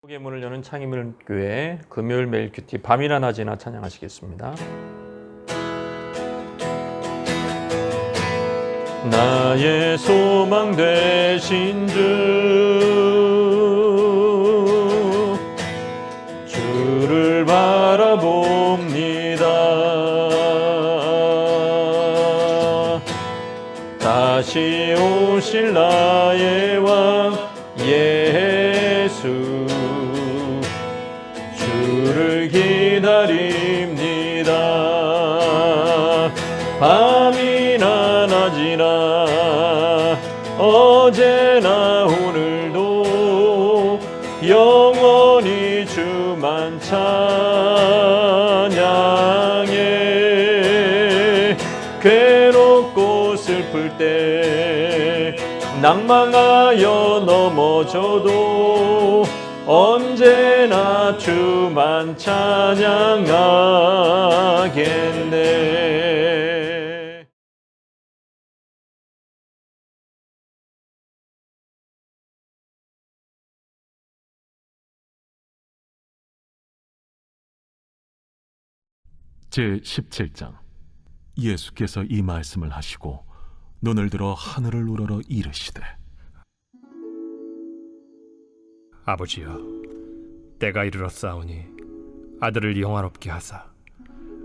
천국의 문을 여는 창의문 교회 금요일 매일 큐티 밤이나 낮이나 찬양하시겠습니다. 나의 소망 되신 주를 바라봅니다. 다시 오실 나의 왕 예수 주를 기다립니다. 밤이나 낮이나 어제나 오늘도 영원히 주만 찬양해. 괴롭고 슬플 때 낭망하여 넘어져도 언제나 주만 찬양하겠네. 제17장. 예수께서 이 말씀을 하시고 눈을 들어 하늘을 우러러 이르시되, 아버지여, 때가 이르렀사오니 아들을 영화롭게 하사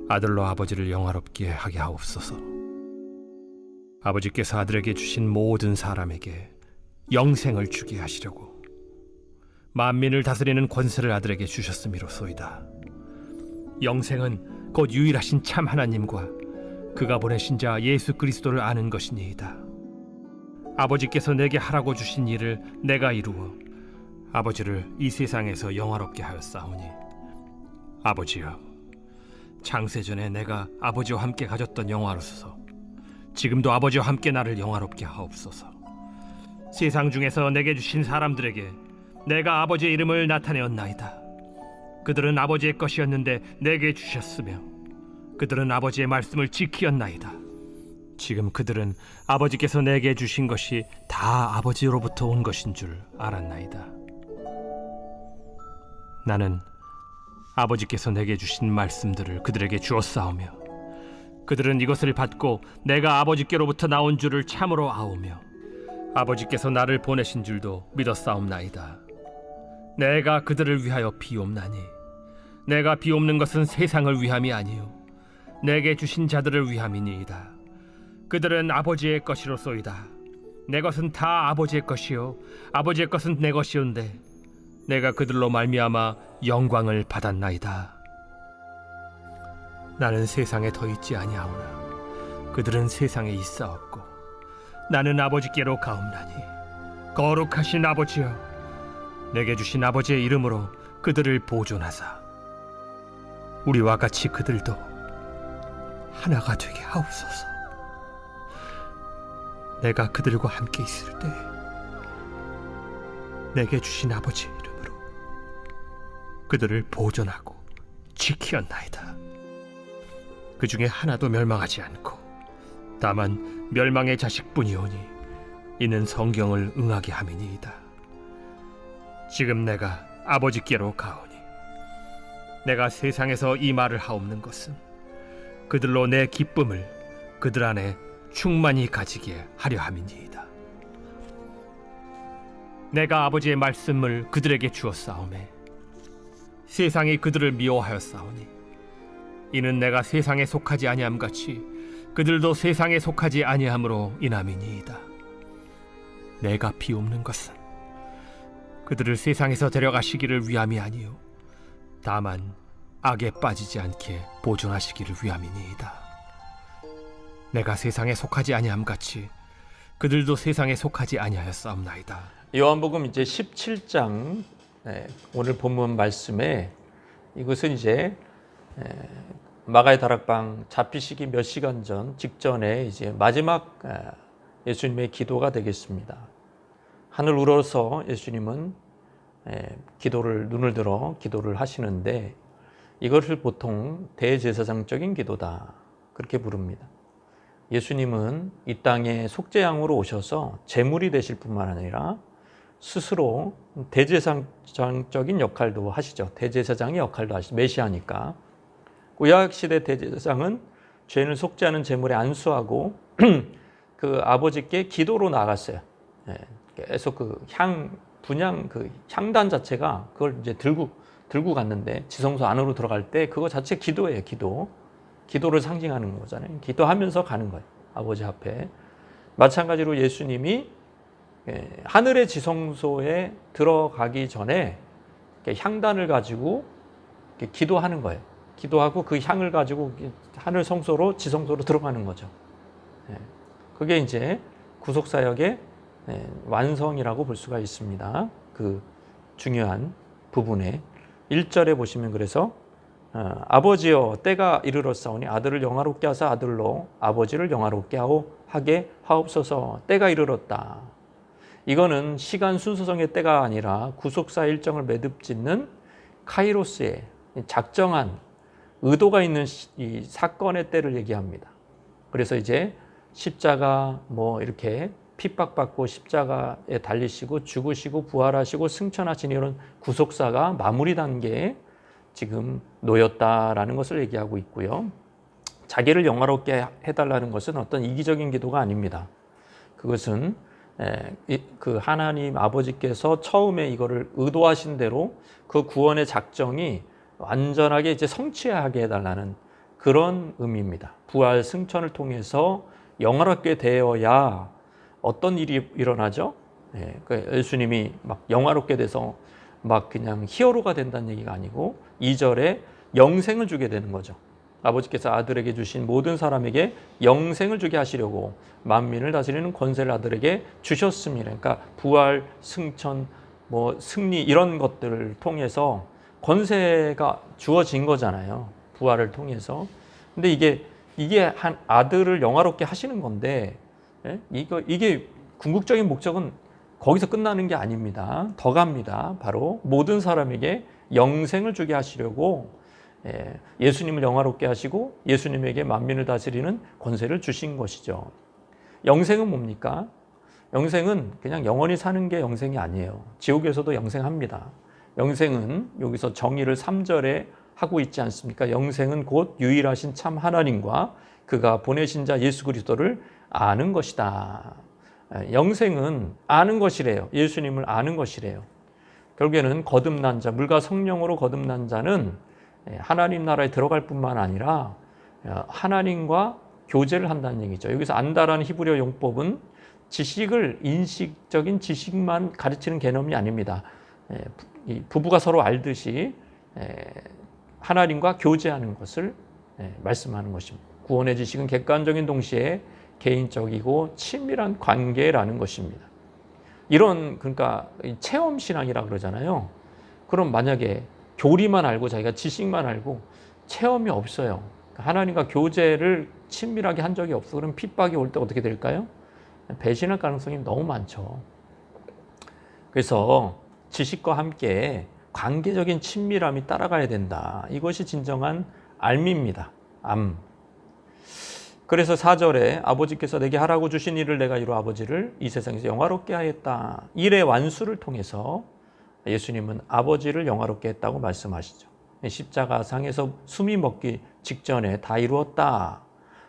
아들로 아버지를 영화롭게 하게 하옵소서. 아버지께서 아들에게 주신 모든 사람에게 영생을 주게 하시려고 만민을 다스리는 권세를 아들에게 주셨음이로소이다. 영생은 곧 유일하신 참 하나님과 그가 보내신 자 예수 그리스도를 아는 것이니이다. 아버지께서 내게 하라고 주신 일을 내가 이루어 아버지를 이 세상에서 영화롭게 하였사오니, 아버지여, 창세전에 내가 아버지와 함께 가졌던 영화로서 지금도 아버지와 함께 나를 영화롭게 하옵소서. 세상 중에서 내게 주신 사람들에게 내가 아버지의 이름을 나타내었나이다. 그들은 아버지의 것이었는데 내게 주셨으며 그들은 아버지의 말씀을 지키었나이다. 지금 그들은 아버지께서 내게 주신 것이 다 아버지로부터 온 것인 줄 알았나이다. 나는 아버지께서 내게 주신 말씀들을 그들에게 주었사오며 그들은 이것을 받고 내가 아버지께로부터 나온 줄을 참으로 아오며 아버지께서 나를 보내신 줄도 믿었사옵나이다. 내가 그들을 위하여 비옵나니 내가 비옵는 것은 세상을 위함이 아니요 내게 주신 자들을 위함이니이다. 그들은 아버지의 것이로소이다. 내 것은 다 아버지의 것이요 아버지의 것은 내 것이온데 내가 그들로 말미암아 영광을 받았나이다. 나는 세상에 더 있지 아니하오나 그들은 세상에 있사옵고 나는 아버지께로 가옵나니, 거룩하신 아버지여, 내게 주신 아버지의 이름으로 그들을 보존하사 우리와 같이 그들도 하나가 되게 하옵소서. 내가 그들과 함께 있을 때 내게 주신 아버지의 이름으로 그들을 보존하고 지키었나이다. 그 중에 하나도 멸망하지 않고 다만 멸망의 자식뿐이오니 이는 성경을 응하게 함이니이다. 지금 내가 아버지께로 가오니 내가 세상에서 이 말을 하옵는 것은 그들로 내 기쁨을 그들 안에 충만히 가지게 하려 함이니이다. 내가 아버지의 말씀을 그들에게 주었사오매 세상이 그들을 미워하였사오니 이는 내가 세상에 속하지 아니함 같이 그들도 세상에 속하지 아니함으로 인함이니이다. 내가 비옵는 것은 그들을 세상에서 데려가시기를 위함이 아니요 다만 악에 빠지지 않게 보존하시기를 위함이니이다. 내가 세상에 속하지 아니함 같이 그들도 세상에 속하지 아니하였사옵나이다. 요한복음 이제 17장 오늘 본문 말씀에 이것은 이제 마가의 다락방 잡히시기 몇 시간 전 직전에 이제 마지막 예수님의 기도가 되겠습니다. 하늘 우러서 예수님은 기도를 눈을 들어 기도를 하시는데 이것을 보통 대제사장적인 기도다 그렇게 부릅니다. 예수님은 이 땅에 속죄양으로 오셔서 제물이 되실 뿐만 아니라 스스로 대제사장적인 역할도 하시죠. 대제사장의 역할도 하시죠. 메시아니까. 구약시대 대제사장은 죄인을 속죄하는 제물에 안수하고 그 아버지께 기도로 나갔어요. 계속 그 분향 그 향단 자체가 그걸 이제 들고 갔는데 지성소 안으로 들어갈 때 그거 자체 기도예요. 기도를 상징하는 거잖아요. 기도하면서 가는 거예요. 아버지 앞에. 마찬가지로 예수님이 하늘의 지성소에 들어가기 전에 향단을 가지고 기도하는 거예요. 기도하고 그 향을 가지고 하늘 성소로 지성소로 들어가는 거죠. 그게 이제 구속사역의 완성이라고 볼 수가 있습니다. 그 중요한 부분에 1절에 보시면 그래서 아버지여 때가 이르렀사오니 아들을 영화롭게 하사 아들로 아버지를 영화롭게 하게 하옵소서. 때가 이르렀다. 이거는 시간 순서성의 때가 아니라 구속사 일정을 매듭짓는 카이로스의 작정한 의도가 있는 이 사건의 때를 얘기합니다. 그래서 이제 십자가 이렇게 핍박받고 십자가에 달리시고 죽으시고 부활하시고 승천하신 이런 구속사가 마무리 단계에 지금 놓였다라는 것을 얘기하고 있고요. 자기를 영화롭게 해달라는 것은 어떤 이기적인 기도가 아닙니다. 그것은 그 하나님 아버지께서 처음에 이거를 의도하신 대로 그 구원의 작정이 완전하게 이제 성취하게 해달라는 그런 의미입니다. 부활 승천을 통해서 영화롭게 되어야 어떤 일이 일어나죠? 예수님이 막 영화롭게 돼서 막 그냥 히어로가 된다는 얘기가 아니고 2절에 영생을 주게 되는 거죠. 아버지께서 아들에게 주신 모든 사람에게 영생을 주게 하시려고 만민을 다스리는 권세를 아들에게 주셨습니다. 그러니까 부활, 승천, 승리 이런 것들을 통해서 권세가 주어진 거잖아요. 부활을 통해서. 근데 이게 한 아들을 영화롭게 하시는 건데 이게 궁극적인 목적은 거기서 끝나는 게 아닙니다. 더 갑니다. 바로 모든 사람에게 영생을 주게 하시려고 예수님을 영화롭게 하시고 예수님에게 만민을 다스리는 권세를 주신 것이죠. 영생은 뭡니까? 영생은 그냥 영원히 사는 게 영생이 아니에요. 지옥에서도 영생합니다. 영생은 여기서 정의를 3절에 하고 있지 않습니까? 영생은 곧 유일하신 참 하나님과 그가 보내신 자 예수 그리스도를 아는 것이다. 영생은 아는 것이래요. 예수님을 아는 것이래요. 결국에는 거듭난 자, 물과 성령으로 거듭난 자는 하나님 나라에 들어갈 뿐만 아니라 하나님과 교제를 한다는 얘기죠. 여기서 안다라는 히브리어 용법은 지식을 인식적인 지식만 가르치는 개념이 아닙니다. 부부가 서로 알듯이 하나님과 교제하는 것을 말씀하는 것입니다. 구원의 지식은 객관적인 동시에 개인적이고 친밀한 관계라는 것입니다. 그러니까 체험 신앙이라 그러잖아요. 그럼 만약에 교리만 알고 자기가 지식만 알고 체험이 없어요. 하나님과 교제를 친밀하게 한 적이 없어. 그럼 핍박이 올 때 어떻게 될까요? 배신할 가능성이 너무 많죠. 그래서 지식과 함께 관계적인 친밀함이 따라가야 된다. 이것이 진정한 알미입니다. 그래서 4절에 아버지께서 내게 하라고 주신 일을 내가 이루 아버지를 이 세상에서 영화롭게 하였다. 일의 완수를 통해서 예수님은 아버지를 영화롭게 했다고 말씀하시죠. 십자가상에서 숨이 먹기 직전에 다 이루었다.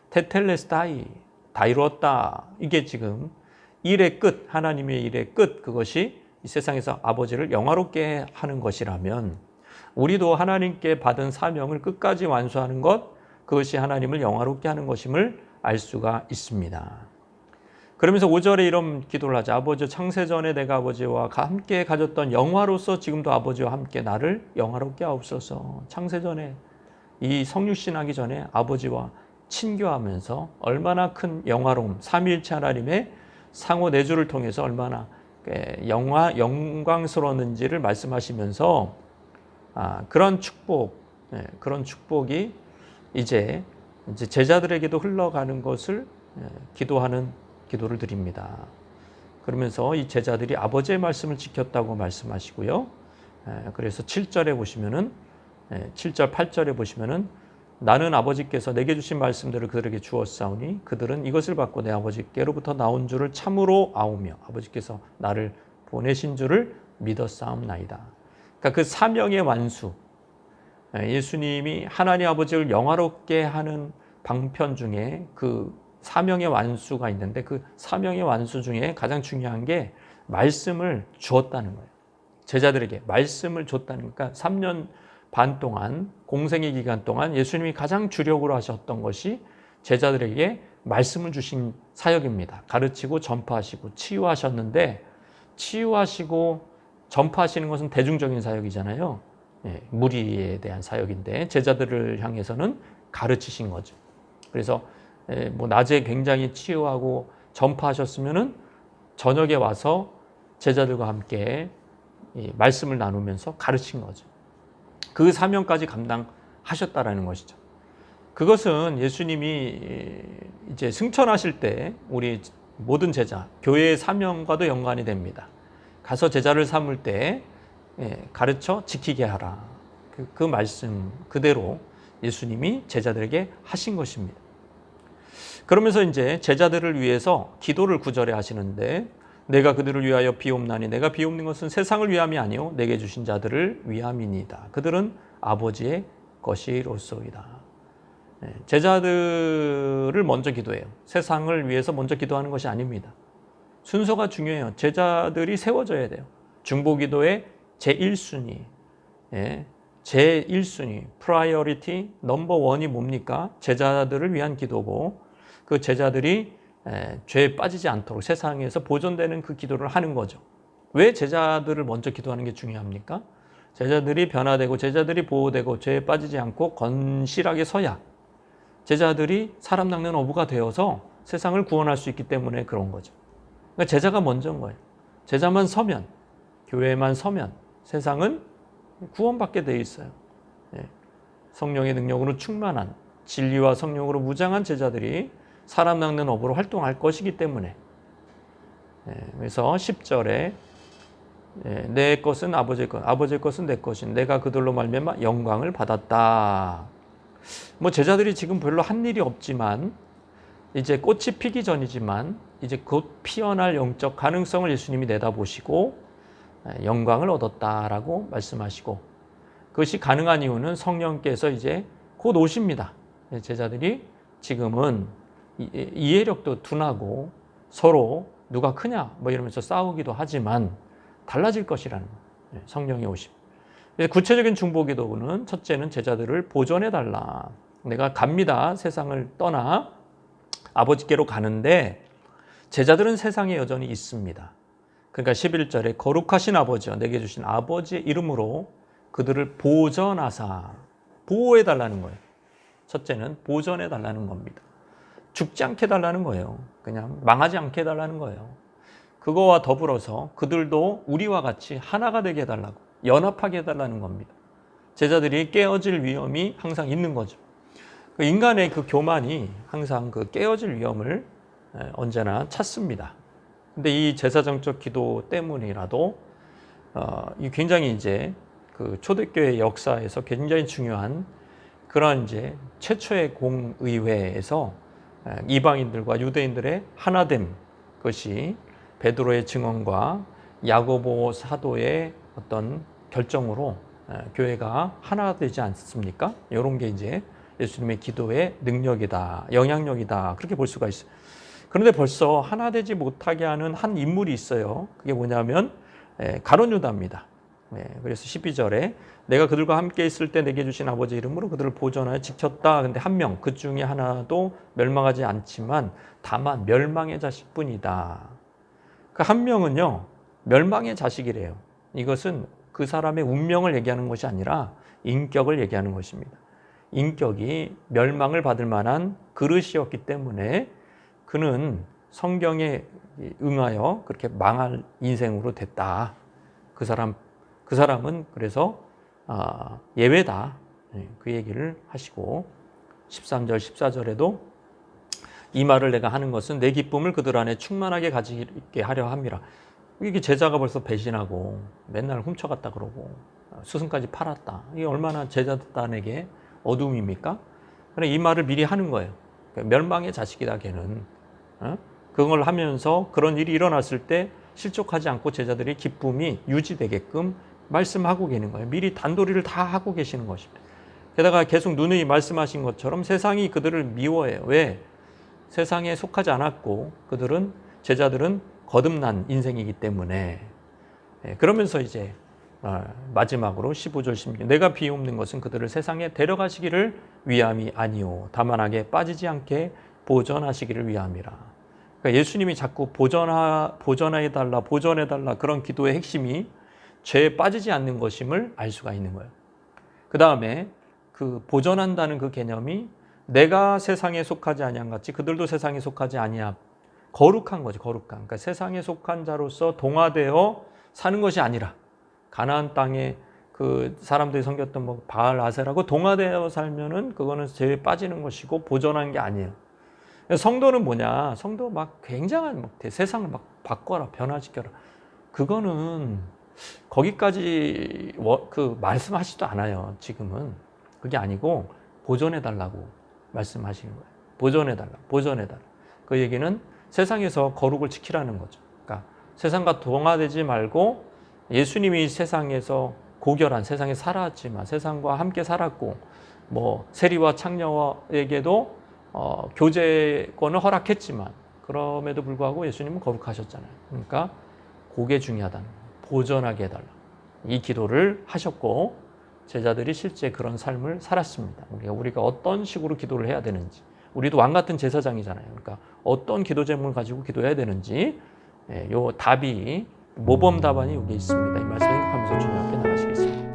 테텔레스타이, 다 이루었다. 이게 지금 일의 끝, 하나님의 일의 끝, 그것이 이 세상에서 아버지를 영화롭게 하는 것이라면 우리도 하나님께 받은 사명을 끝까지 완수하는 것, 그것이 하나님을 영화롭게 하는 것임을 알 수가 있습니다. 그러면서 5절에 이런 기도를 하자. 아버지, 창세전에 내가 아버지와 함께 가졌던 영화로서 지금도 아버지와 함께 나를 영화롭게 하옵소서. 창세전에 이 성육신하기 전에 아버지와 친교하면서 얼마나 큰 영화로움, 삼위일체 하나님의 상호 내주를 통해서 얼마나 영광스러웠는지를 말씀하시면서 그런 축복이 이제 제자들에게도 흘러가는 것을 기도하는 기도를 드립니다. 그러면서 이 제자들이 아버지의 말씀을 지켰다고 말씀하시고요. 그래서 7절에 보시면은 7절 8절에 보시면은 나는 아버지께서 내게 주신 말씀들을 그들에게 주었사오니 그들은 이것을 받고 내 아버지께로부터 나온 줄을 참으로 아오며 아버지께서 나를 보내신 줄을 믿었사옵나이다. 그러니까 그 사명의 완수, 예수님이 하나님 아버지를 영화롭게 하는 방편 중에 그 사명의 완수가 있는데 그 사명의 완수 중에 가장 중요한 게 말씀을 주었다는 거예요. 제자들에게 말씀을 줬다는 거니까 3년 반 동안 공생의 기간 동안 예수님이 가장 주력으로 하셨던 것이 제자들에게 말씀을 주신 사역입니다. 가르치고 전파하시고 치유하셨는데 치유하시고 전파하시는 것은 대중적인 사역이잖아요. 무리에 대한 사역인데 제자들을 향해서는 가르치신 거죠. 그래서 뭐 낮에 굉장히 치유하고 전파하셨으면은 저녁에 와서 제자들과 함께 말씀을 나누면서 가르친 거죠. 그 사명까지 감당하셨다라는 것이죠. 그것은 예수님이 이제 승천하실 때 우리 모든 제자, 교회의 사명과도 연관이 됩니다. 가서 제자를 삼을 때 가르쳐 지키게 하라. 그 말씀 그대로 예수님이 제자들에게 하신 것입니다. 그러면서 이제 제자들을 위해서 기도를 9절에 하시는데 내가 그들을 위하여 비옵나니 내가 비옵는 것은 세상을 위함이 아니요 내게 주신 자들을 위함이니이다. 그들은 아버지의 것이로소이다. 제자들을 먼저 기도해요. 세상을 위해서 먼저 기도하는 것이 아닙니다. 순서가 중요해요. 제자들이 세워져야 돼요. 중보기도의 제1순위, 제1순위, 프라이어리티 넘버 원이 뭡니까? 제자들을 위한 기도고 그 제자들이 죄에 빠지지 않도록 세상에서 보존되는 그 기도를 하는 거죠. 왜 제자들을 먼저 기도하는 게 중요합니까? 제자들이 변화되고 제자들이 보호되고 죄에 빠지지 않고 건실하게 서야 제자들이 사람 낚는 어부가 되어서 세상을 구원할 수 있기 때문에 그런 거죠. 그러니까 제자가 먼저인 거예요. 제자만 서면, 교회만 서면 세상은 구원받게 돼 있어요. 성령의 능력으로 충만한 진리와 성령으로 무장한 제자들이 사람 낚는 어부로 활동할 것이기 때문에 그래서 10절에 내 것은 아버지의 것, 아버지의 것은 내 것인 내가 그들로 말미암아 영광을 받았다. 뭐 제자들이 지금 별로 한 일이 없지만 이제 꽃이 피기 전이지만 이제 곧 피어날 영적 가능성을 예수님이 내다보시고 영광을 얻었다라고 말씀하시고 그것이 가능한 이유는 성령께서 이제 곧 오십니다. 제자들이 지금은 이해력도 둔하고 서로 누가 크냐 뭐 이러면서 싸우기도 하지만 달라질 것이라는 거예요. 성령이 오심. 구체적인 중보기도는 첫째는 제자들을 보존해 달라. 내가 갑니다. 세상을 떠나 아버지께로 가는데 제자들은 세상에 여전히 있습니다. 그러니까 11절에 거룩하신 아버지여 내게 주신 아버지의 이름으로 그들을 보존하사 보호해 달라는 거예요. 첫째는 보존해 달라는 겁니다. 죽지 않게 해달라는 거예요. 그냥 망하지 않게 해달라는 거예요. 그거와 더불어서 그들도 우리와 같이 하나가 되게 해달라고 연합하게 해달라는 겁니다. 제자들이 깨어질 위험이 항상 있는 거죠. 인간의 그 교만이 항상 그 깨어질 위험을 언제나 찾습니다. 근데 이 제사장적 기도 때문이라도 이 굉장히 이제 그 초대교회 역사에서 굉장히 중요한 그런 이제 최초의 공의회에서 이방인들과 유대인들의 하나됨 것이 베드로의 증언과 야고보 사도의 어떤 결정으로 교회가 하나 되지 않습니까? 이런 게 이제 예수님의 기도의 능력이다, 영향력이다 그렇게 볼 수가 있어요. 그런데 벌써 하나 되지 못하게 하는 한 인물이 있어요. 그게 뭐냐면 가룟 유다입니다. 그래서 12절에 내가 그들과 함께 있을 때 내게 주신 아버지 이름으로 그들을 보존하여 지켰다. 근데 한 명, 그 중에 하나도 멸망하지 않지만 다만 멸망의 자식뿐이다. 그 한 명은요, 멸망의 자식이래요. 이것은 그 사람의 운명을 얘기하는 것이 아니라 인격을 얘기하는 것입니다. 인격이 멸망을 받을 만한 그릇이었기 때문에 그는 성경에 응하여 그렇게 망할 인생으로 됐다. 그 사람은 그래서 예외다. 그 얘기를 하시고 13절, 14절에도 이 말을 내가 하는 것은 내 기쁨을 그들 안에 충만하게 가지게 하려 함이라. 이게 제자가 벌써 배신하고 맨날 훔쳐갔다 그러고 스승까지 팔았다. 이게 얼마나 제자단에게 어둠입니까? 그래 이 말을 미리 하는 거예요. 멸망의 자식이다 걔는. 그걸 하면서 그런 일이 일어났을 때 실족하지 않고 제자들의 기쁨이 유지되게끔 말씀하고 계는 거예요. 미리 단도리를 다 하고 계시는 것입니다. 게다가 계속 누누이 말씀하신 것처럼 세상이 그들을 미워해요. 왜? 세상에 속하지 않았고 제자들은 거듭난 인생이기 때문에. 그러면서 이제 마지막으로 15절 16절 내가 비옵는 것은 그들을 세상에 데려가시기를 위함이 아니오 다만 악에 빠지지 않게 보전하시기를 위함이라. 그러니까 예수님이 자꾸 보전해달라 그런 기도의 핵심이 죄에 빠지지 않는 것임을 알 수가 있는 거예요. 그 다음에 그 보전한다는 그 개념이 내가 세상에 속하지 아니한 같이 그들도 세상에 속하지 아니함. 거룩한 거지, 거룩한. 그러니까 세상에 속한 자로서 동화되어 사는 것이 아니라 가나안 땅에 그 사람들이 섬겼던 뭐 바알 아세라고 동화되어 살면은 그거는 죄에 빠지는 것이고 보전한 게 아니에요. 성도는 뭐냐? 성도 막 굉장한 세상을 막 바꿔라, 변화시켜라. 그거는 거기까지 그 말씀하시지도 않아요. 지금은 그게 아니고 보존해달라고 말씀하시는 거예요. 보존해달라. 그 얘기는 세상에서 거룩을 지키라는 거죠. 그러니까 세상과 동화되지 말고 예수님이 세상에서 고결한 세상에 살았지만 세상과 함께 살았고 뭐 세리와 창녀에게도 교제권을 허락했지만 그럼에도 불구하고 예수님은 거룩하셨잖아요. 그러니까 그게 중요하다는 거예요. 보존하게 해달라. 이 기도를 하셨고 제자들이 실제 그런 삶을 살았습니다. 우리가 어떤 식으로 기도를 해야 되는지 우리도 왕 같은 제사장이잖아요. 그러니까 어떤 기도 제목을 가지고 기도해야 되는지 요 답이 모범 답안이 여기 있습니다. 이 말씀 생각하면서 주님 앞에 나가시겠습니다.